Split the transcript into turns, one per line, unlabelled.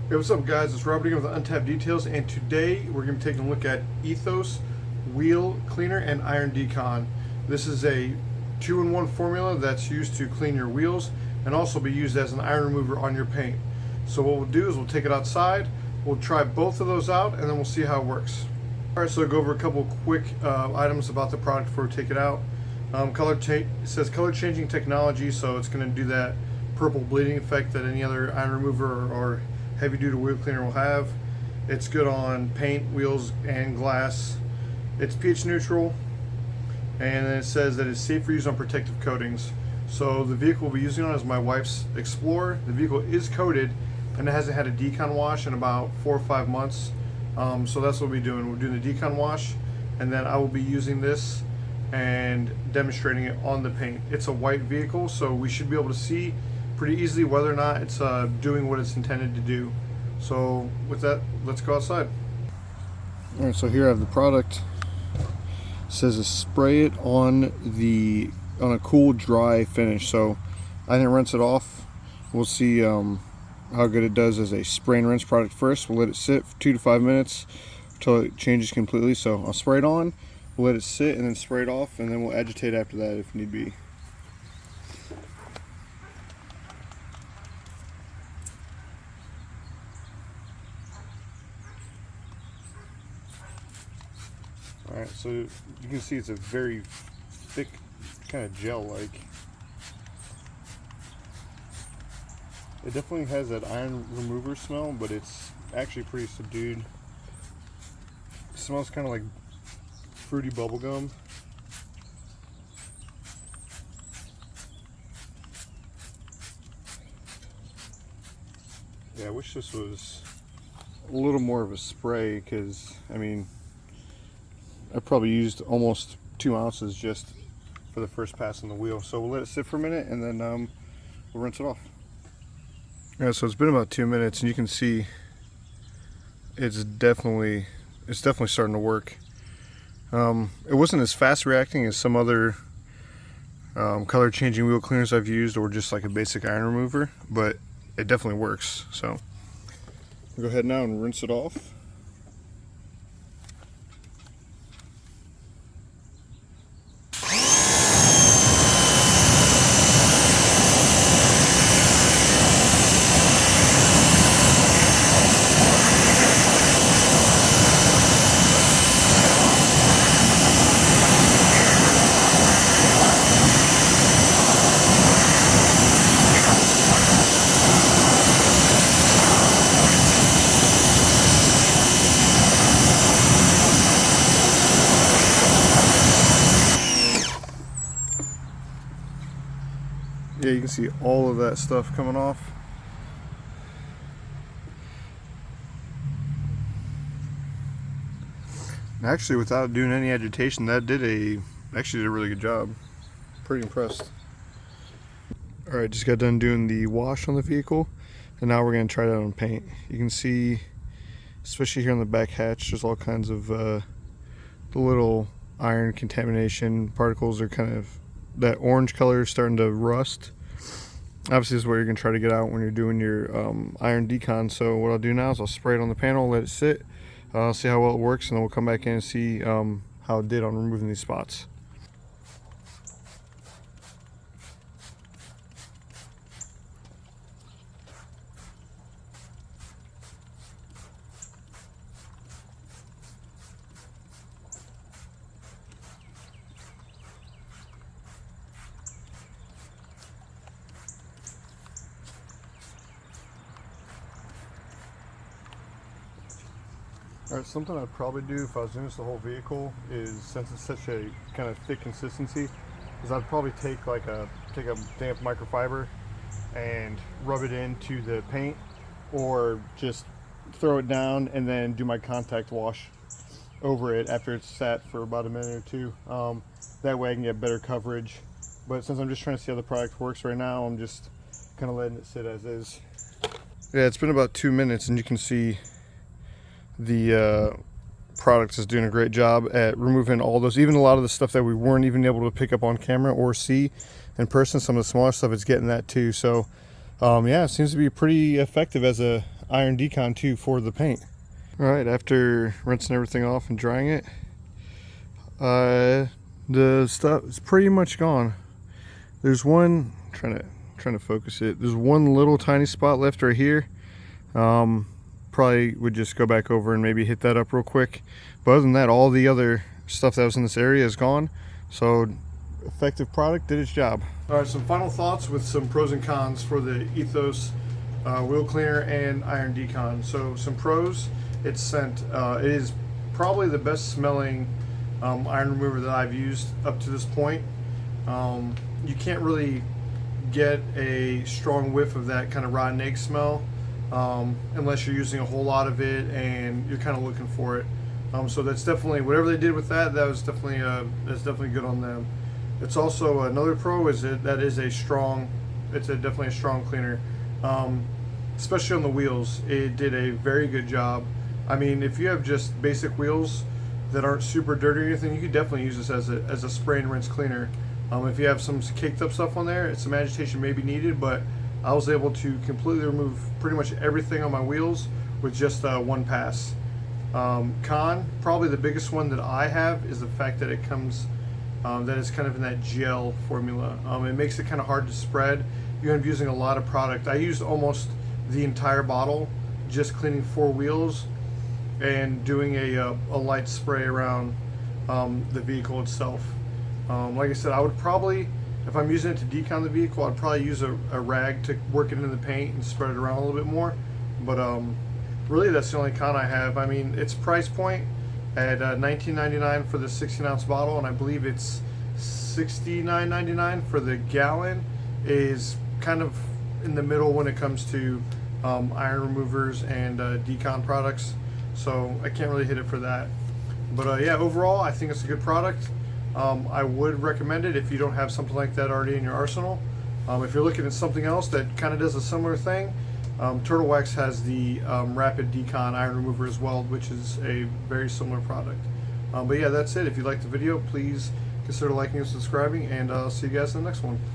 Hey, what's up guys, it's Robert again with Untapped Details, and today we're going to be taking a look at Ethos Wheel Cleaner and Iron Decon. This is a 2-in-1 formula that's used to clean your wheels and also be used as an iron remover on your paint. So what we'll do is we'll take it outside, we'll try both of those out, and then we'll see how it works. Alright, so I'll go over a couple quick items about the product before we take it out. It says color changing technology, so it's going to do that purple bleeding effect that any other iron remover or heavy duty wheel cleaner will have. It's good on paint, wheels, and glass. It's pH neutral, and then it says that it's safe for use on protective coatings. So the vehicle we'll be using on is my wife's Explorer. The vehicle is coated and it hasn't had a decon wash in about 4 or 5 months. So that's what we'll be doing. We're doing the decon wash, and then I will be using this and demonstrating it on the paint. It's a white vehicle, so we should be able to see pretty easily whether or not it's doing what it's intended to do. So with that, let's go outside. Alright, so here I have the product. It says to spray it on a cool, dry finish. So I didn't rinse it off. We'll see how good it does as a spray and rinse product first. We'll let it sit for 2 to 5 minutes until it changes completely. So I'll spray it on, we'll let it sit, and then spray it off, and then we'll agitate after that if need be. Alright, so you can see it's a very thick, kind of gel-like. It definitely has that iron remover smell, but it's actually pretty subdued. It smells kind of like fruity bubblegum. Yeah, I wish this was a little more of a spray, because, I mean, I probably used almost 2 ounces just for the first pass on the wheel. So we'll let it sit for a minute, and then we'll rinse it off. Yeah, so it's been about 2 minutes, and you can see it's definitely starting to work. It wasn't as fast reacting as some other color changing wheel cleaners I've used, or just like a basic iron remover, but it definitely works. So I'll go ahead now and rinse it off. Yeah, you can see all of that stuff coming off. Actually, without doing any agitation, that actually did a really good job. Pretty impressed. Alright, just got done doing the wash on the vehicle, and now we're going to try it out on paint. You can see, especially here on the back hatch, there's all kinds of the little iron contamination particles are kind of, that orange color is starting to rust. Obviously this is what you're going to try to get out when you're doing your Iron Decon. So what I'll do now is I'll spray it on the panel, let it sit, see how well it works, and then we'll come back in and see how it did on removing these spots. Alright, something I'd probably do if I was doing this the whole vehicle is, since it's such a kind of thick consistency, is I'd probably take a damp microfiber and rub it into the paint, or just throw it down and then do my contact wash over it after it's sat for about a minute or two. That way I can get better coverage. But since I'm just trying to see how the product works right now, I'm just kind of letting it sit as is. Yeah, it's been about 2 minutes, and you can see the product is doing a great job at removing all those, even a lot of the stuff that we weren't even able to pick up on camera or see in person. Some of the smaller stuff, it's getting that too. So yeah, it seems to be pretty effective as a Iron Decon too for the paint. Alright, after rinsing everything off and drying it, the stuff is pretty much gone. There's one, trying to focus it, there's one little tiny spot left right here. Probably would just go back over and maybe hit that up real quick. But other than that, all the other stuff that was in this area is gone. So effective product, did its job. Alright, some final thoughts with some pros and cons for the Ethos Wheel Cleaner and Iron Decon. So some pros, it is probably the best smelling iron remover that I've used up to this point. You can't really get a strong whiff of that kind of rotten egg smell unless you're using a whole lot of it and you're kind of looking for it. So that's definitely, whatever they did with that, that's definitely good on them. It's also another pro is that is a strong, definitely a strong cleaner, especially on the wheels. It did a very good job. I mean, if you have just basic wheels that aren't super dirty or anything, you could definitely use this as a spray and rinse cleaner. If you have some caked up stuff on there, some agitation may be needed, but I was able to completely remove pretty much everything on my wheels with just one pass. Con, probably the biggest one that I have is the fact that it comes, that it's kind of in that gel formula. It makes it kind of hard to spread. You end up using a lot of product. I used almost the entire bottle just cleaning 4 wheels and doing a light spray around the vehicle itself. Like I said, I would probably, if I'm using it to decon the vehicle, I'd probably use a rag to work it into the paint and spread it around a little bit more. But really, that's the only con I have. I mean, its price point at $19.99 for the 16-ounce bottle, and I believe it's $69.99 for the gallon, is kind of in the middle when it comes to iron removers and decon products. So I can't really hit it for that. But yeah, overall, I think it's a good product. I would recommend it if you don't have something like that already in your arsenal. If you're looking at something else that kind of does a similar thing, Turtle Wax has the Rapid Decon Iron Remover as well, which is a very similar product. But yeah, that's it. If you liked the video, please consider liking and subscribing, and I'll see you guys in the next one.